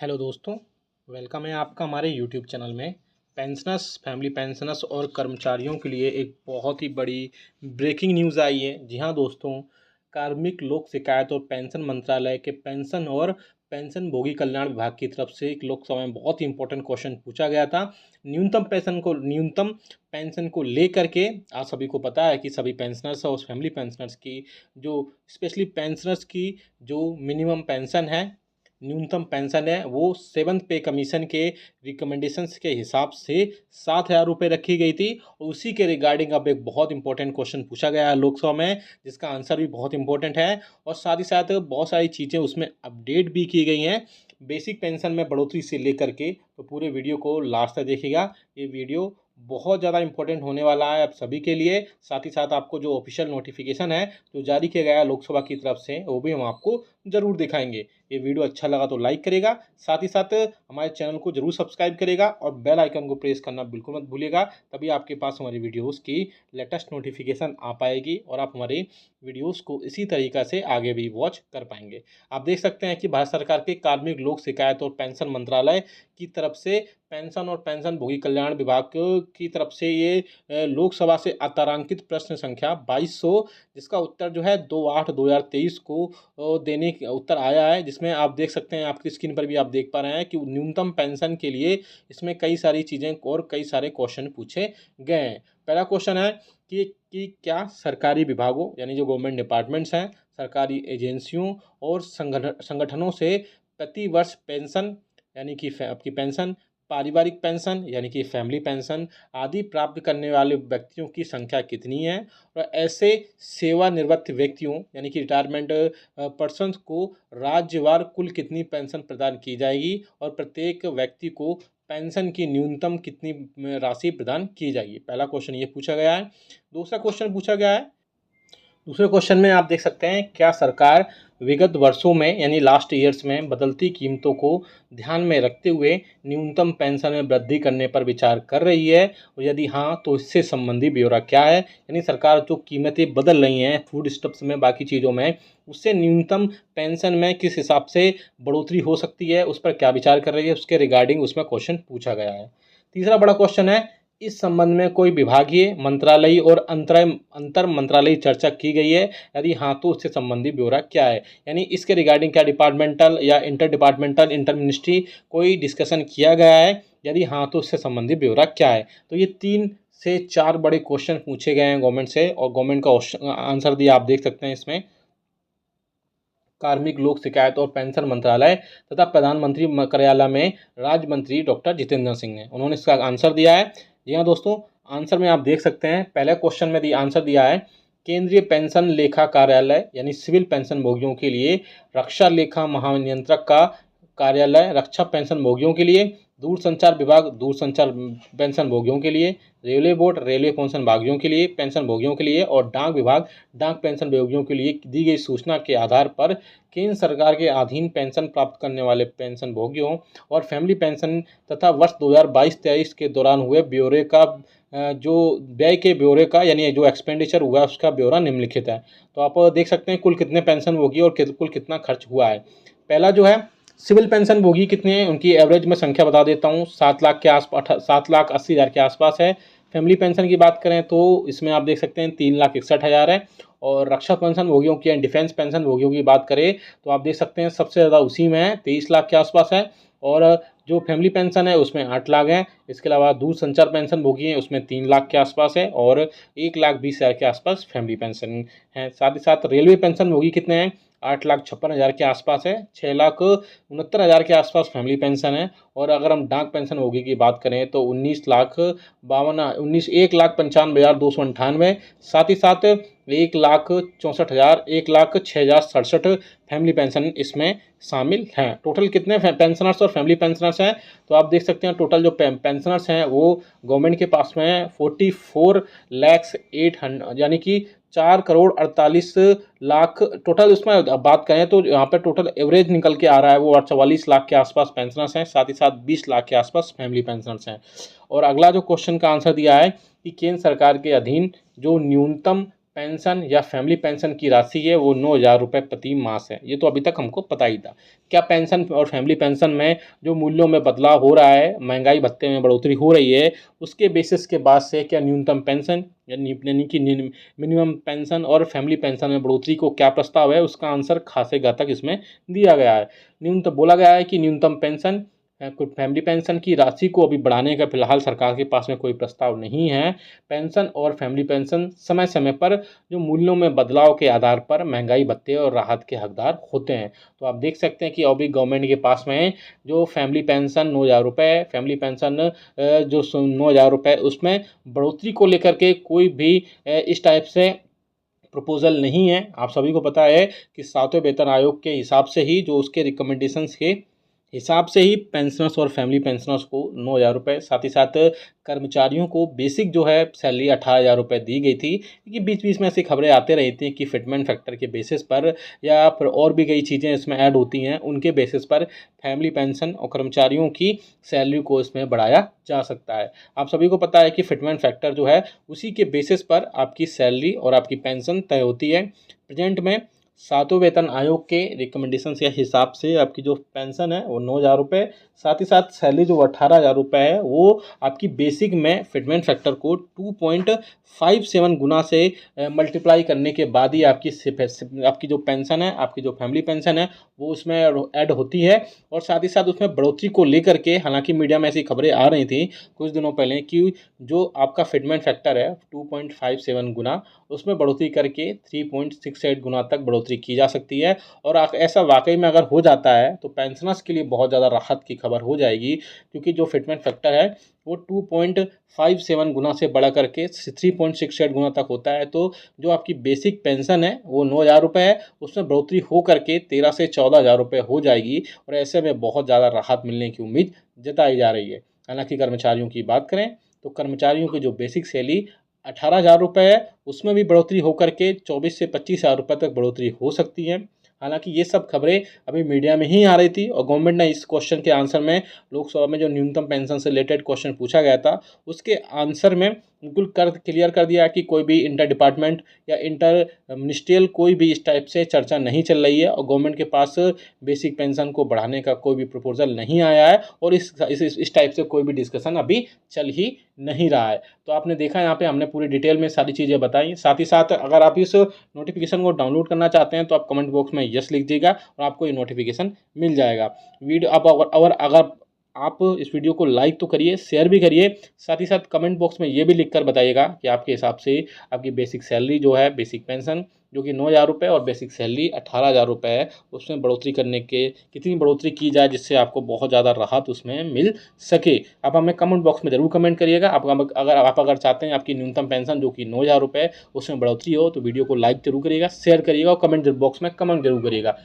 Hello दोस्तों, welcome है आपका हमारे यूट्यूब चैनल में। पेंशनर्स, फैमिली पेंशनर्स और कर्मचारियों के लिए एक बहुत ही बड़ी ब्रेकिंग न्यूज़ आई है। जी हाँ दोस्तों, कार्मिक लोक शिकायत और पेंशन मंत्रालय के पेंशन और पेंशनभोगी कल्याण विभाग की तरफ से एक लोकसभा में बहुत ही इंपॉर्टेंट क्वेश्चन पूछा गया था। न्यूनतम पेंशन को लेकर के आप सभी को पता है कि सभी पेंशनर्स और फैमिली पेंशनर्स की जो स्पेशली पेंशनर्स की जो मिनिमम पेंशन है, न्यूनतम पेंशन है, वो सेवन्थ पे कमीशन के रिकमेंडेशंस के हिसाब से 7,000 रुपये रखी गई थी। और उसी के रिगार्डिंग अब एक बहुत इंपॉर्टेंट क्वेश्चन पूछा गया है लोकसभा में, जिसका आंसर भी बहुत इंपॉर्टेंट है। और साथ ही साथ बहुत सारी चीज़ें उसमें अपडेट भी की गई हैं बेसिक पेंशन में बढ़ोतरी से लेकर के। तो पूरे वीडियो को लास्ट तक देखिएगा। ये वीडियो बहुत ज़्यादा इंपॉर्टेंट होने वाला है आप सभी के लिए। साथ ही साथ आपको जो ऑफिशियल नोटिफिकेशन है जो जारी किया गया है लोकसभा की तरफ से, वो भी हम आपको ज़रूर दिखाएंगे। ये वीडियो अच्छा लगा तो लाइक करेगा, साथ ही साथ हमारे चैनल को जरूर सब्सक्राइब करेगा और बेल आइकन को प्रेस करना बिल्कुल मत भूलिएगा। तभी आपके पास हमारी वीडियोस की लेटेस्ट नोटिफिकेशन आ पाएगी और आप हमारे वीडियोस को इसी तरीक़ा से आगे भी वॉच कर पाएंगे। आप देख सकते हैं कि भारत सरकार के कार्मिक लोक शिकायत और पेंशन मंत्रालय की तरफ से पेंशन और पेंशन भोगी कल्याण विभाग की तरफ से ये लोकसभा से अतारांकित प्रश्न संख्या 2200, जिसका उत्तर जो है 2/8/2023 को देने उत्तर आया है। जिसमें आप देख सकते हैं, आपकी स्क्रीन पर भी आप देख पा रहे हैं कि न्यूनतम पेंशन के लिए इसमें कई सारी चीज़ें और कई सारे क्वेश्चन पूछे गए हैं। पहला क्वेश्चन है कि क्या सरकारी विभागों यानी जो गवर्नमेंट डिपार्टमेंट्स हैं, सरकारी एजेंसियों और संगठनों से प्रति वर्ष पेंशन यानी कि आपकी पेंशन, पारिवारिक पेंशन यानी कि फैमिली पेंशन आदि प्राप्त करने वाले व्यक्तियों की संख्या कितनी है, और ऐसे सेवानिवृत्त व्यक्तियों यानी कि रिटायरमेंट पर्सन्स को राज्यवार कुल कितनी पेंशन प्रदान की जाएगी, और प्रत्येक व्यक्ति को पेंशन की न्यूनतम कितनी राशि प्रदान की जाएगी। पहला क्वेश्चन ये पूछा गया है। दूसरा क्वेश्चन पूछा गया है, दूसरे क्वेश्चन में आप देख सकते हैं, क्या सरकार विगत वर्षों में यानी लास्ट ईयर्स में बदलती कीमतों को ध्यान में रखते हुए न्यूनतम पेंशन में वृद्धि करने पर विचार कर रही है, और यदि हाँ तो इससे संबंधी ब्यौरा क्या है। यानी सरकार जो कीमतें बदल रही हैं फूड स्टफ्स में, बाकी चीज़ों में, उससे न्यूनतम पेंशन में किस हिसाब से बढ़ोतरी हो सकती है, उस पर क्या विचार कर रही है, उसके रिगार्डिंग उसमें क्वेश्चन पूछा गया है। तीसरा बड़ा क्वेश्चन है, इस संबंध में कोई विभागीय, मंत्रालयी और अंतर मंत्रालयी चर्चा की गई है, यदि हाँ तो उससे संबंधी ब्यौरा क्या है। यानी इसके रिगार्डिंग क्या डिपार्टमेंटल या इंटर डिपार्टमेंटल, इंटर मिनिस्ट्री कोई डिस्कशन किया गया है, यदि हाँ तो उससे संबंधी ब्यौरा क्या है। तो ये 3 से 4 बड़े क्वेश्चन पूछे गए हैं गवर्नमेंट से, और गवर्नमेंट का आंसर दिया आप देख सकते हैं इसमें। कार्मिक लोक शिकायत और पेंशन मंत्रालय तथा प्रधानमंत्री कार्यालय में राज्य मंत्री डॉक्टर जितेंद्र सिंह ने, उन्होंने इसका आंसर दिया है। जी हाँ दोस्तों, आंसर में आप देख सकते हैं, पहले क्वेश्चन में आंसर दिया है, केंद्रीय पेंशन लेखा कार्यालय यानी सिविल पेंशन भोगियों के लिए, रक्षा लेखा महानियंत्रक का कार्यालय रक्षा पेंशन भोगियों के लिए, दूरसंचार विभाग दूरसंचार पेंशन भोगियों के लिए, रेलवे बोर्ड रेलवे पेंशन भागियों के लिए, पेंशन भोगियों के लिए, और डाक विभाग डाक पेंशन भोगियों के लिए दी गई सूचना के आधार पर केंद्र सरकार के अधीन पेंशन प्राप्त करने वाले पेंशन भोगियों और फैमिली पेंशन तथा वर्ष 2022-23 के दौरान हुए ब्यौरे का जो व्यय के ब्यौरे का यानी जो एक्सपेंडिचर हुआ उसका ब्यौरा निम्नलिखित है। तो आप देख सकते हैं कुल कितने पेंशन भोगी और कुल कितना खर्च हुआ है। पहला जो है, सिविल पेंशन भोगी कितने हैं, उनकी एवरेज में संख्या बता देता हूँ, 7 लाख के आसपास, 7,80,000 के आसपास है। फैमिली पेंशन की बात करें तो इसमें आप देख सकते हैं 3,61,000 है। और रक्षा पेंशन भोगियों की डिफेंस पेंशन भोगियों की बात करें तो आप देख सकते हैं सबसे ज़्यादा उसी में है, 23 लाख के आसपास है। और जो फैमिली पेंशन है उसमें 8 लाख है। इसके अलावा दूरसंचार पेंशन भोगी हैं उसमें 3 लाख के आसपास है, और 1,20,000 के आसपास फैमिली पेंशन है। साथ ही साथ रेलवे पेंशन भोगी कितने हैं, 8,56,000 के आसपास है। 6,69,000 के आसपास फैमिली पेंशन है। और अगर हम डाक पेंशन भोगी की बात करें तो 1,95,298। साथ ही साथ 1,64,000, 1,06,067 फैमिली पेंशन इसमें शामिल हैं। टोटल कितने पेंशनर्स और फैमिली पेंशनर्स हैं, तो आप देख सकते हैं टोटल जो पेंशनर्स हैं वो गवर्नमेंट के पास में 44,08,000 यानी कि 4,48,00,000 टोटल। उसमें अब बात करें तो यहाँ पर टोटल एवरेज निकल के आ रहा है वो 44 लाख के आसपास पेंशनर्स हैं, साथ ही साथ 20 लाख के आसपास फैमिली पेंशनर्स हैं। और अगला जो क्वेश्चन का आंसर दिया है कि केंद्र सरकार के अधीन जो न्यूनतम पेंशन या फैमिली पेंशन की राशि है वो 9,000 रुपये प्रति मास है। ये तो अभी तक हमको पता ही था। क्या पेंशन और फैमिली पेंशन में जो मूल्यों में बदलाव हो रहा है, महंगाई भत्ते में बढ़ोतरी हो रही है, उसके बेसिस के बाद से क्या न्यूनतम पेंशन यानी कि मिनिमम पेंशन और फैमिली पेंशन में बढ़ोतरी को क्या प्रस्ताव है, उसका आंसर खासे घातक इसमें दिया गया है। न्यूनतम बोला गया है कि न्यूनतम पेंशन कुछ फैमिली पेंशन की राशि को अभी बढ़ाने का फिलहाल सरकार के पास में कोई प्रस्ताव नहीं है। पेंशन और फैमिली पेंशन समय समय पर जो मूल्यों में बदलाव के आधार पर महंगाई भत्ते और राहत के हकदार होते हैं। तो आप देख सकते हैं कि अभी गवर्नमेंट के पास में जो फैमिली पेंशन 9,000 रुपये, फैमिली पेंशन जो 9,000 रुपये, उसमें बढ़ोतरी को लेकर के कोई भी इस टाइप से प्रपोजल नहीं है। आप सभी को पता है कि 7वें वेतन आयोग के हिसाब से ही, जो उसके रिकमेंडेशंस के हिसाब से ही पेंशनर्स और फैमिली पेंशनर्स को 9,000 रुपये, साथ ही साथ कर्मचारियों को बेसिक जो है सैलरी 18,000 रुपये दी गई थी। क्योंकि बीच बीच में ऐसी खबरें आते रहती थी कि फिटमेंट फैक्टर के बेसिस पर या फिर और भी कई चीज़ें इसमें ऐड होती हैं, उनके बेसिस पर फैमिली पेंशन और कर्मचारियों की सैलरी को इसमें बढ़ाया जा सकता है। आप सभी को पता है कि फिटमेंट फैक्टर जो है उसी के बेसिस पर आपकी सैलरी और आपकी पेंशन तय होती है। प्रेजेंट में 7वें वेतन आयोग के रिकमेंडेशन के हिसाब से आपकी जो पेंशन है वो 9,000 रुपये, साथ ही साथ सैलरी जो 18,000 रुपये है वो आपकी बेसिक में फिटमेंट फैक्टर को 2.57 गुना से मल्टीप्लाई करने के बाद ही आपकी जो पेंशन है, आपकी जो फैमिली पेंशन है वो उसमें ऐड होती है। और साथ ही साथ उसमें बढ़ोतरी को लेकर के, हालांकि मीडिया में ऐसी खबरें आ रही थी कुछ दिनों पहले कि जो आपका फिटमेंट फैक्टर है 2.57 गुना, उसमें बढ़ोतरी करके 3.68 गुना तक बढ़ोतरी की जा सकती है। और ऐसा वाकई में अगर हो जाता है तो पेंशनर्स के लिए बहुत ज़्यादा राहत की खबर हो जाएगी, क्योंकि जो फिटमेंट फैक्टर है वो 2.57 गुना से बढ़ा करके 3.68 गुना तक होता है। तो जो आपकी बेसिक पेंशन है वो 9,000 रुपये है, उसमें बढ़ोतरी हो करके 13 से 14,000 रुपये हो जाएगी। और ऐसे में बहुत ज़्यादा राहत मिलने की उम्मीद जताई जा रही है। हालांकि कर्मचारियों की बात करें तो कर्मचारियों की जो बेसिक सैलरी 18,000 रुपये है, उसमें भी बढ़ोतरी होकर के 24 से 25,000 रुपये तक बढ़ोतरी हो सकती है। हालांकि ये सब खबरें अभी मीडिया में ही आ रही थी और गवर्नमेंट ने इस क्वेश्चन के आंसर में, लोकसभा में जो न्यूनतम पेंशन से रिलेटेड क्वेश्चन पूछा गया था उसके आंसर में बिल्कुल क्लियर कर दिया कि कोई भी इंटर डिपार्टमेंट या इंटर मिनिस्ट्रियल कोई भी इस टाइप से चर्चा नहीं चल रही है और गवर्नमेंट के पास बेसिक पेंशन को बढ़ाने का कोई भी प्रपोजल नहीं आया है और इस टाइप से कोई भी डिस्कशन अभी चल ही नहीं रहा है। तो आपने देखा यहाँ पे हमने पूरी डिटेल में सारी चीज़ें बताई। साथ ही साथ अगर आप इस नोटिफिकेशन को डाउनलोड करना चाहते हैं तो आप कमेंट बॉक्स में यस लिख दीजिएगा और आपको ये नोटिफिकेशन मिल जाएगा। वीडियो आप अगर आप इस वीडियो को लाइक तो करिए, शेयर भी करिए, साथ ही साथ कमेंट बॉक्स में ये भी लिखकर बताइएगा कि आपके हिसाब से आपकी बेसिक सैलरी जो है, बेसिक पेंशन जो कि 9,000 रुपये और बेसिक सैलरी 18,000 रुपये है, उसमें बढ़ोतरी करने के कितनी बढ़ोतरी की जाए जिससे आपको बहुत ज़्यादा राहत उसमें मिल सके। आप हमें कमेंट बॉक्स में ज़रूर कमेंट करिएगा। अगर चाहते हैं आपकी न्यूनतम पेंशन जो कि 9,000 रुपये उसमें बढ़ोतरी हो तो वीडियो को लाइक जरूर करिएगा, शेयर करिएगा और कमेंट बॉक्स में कमेंट जरूर करिएगा।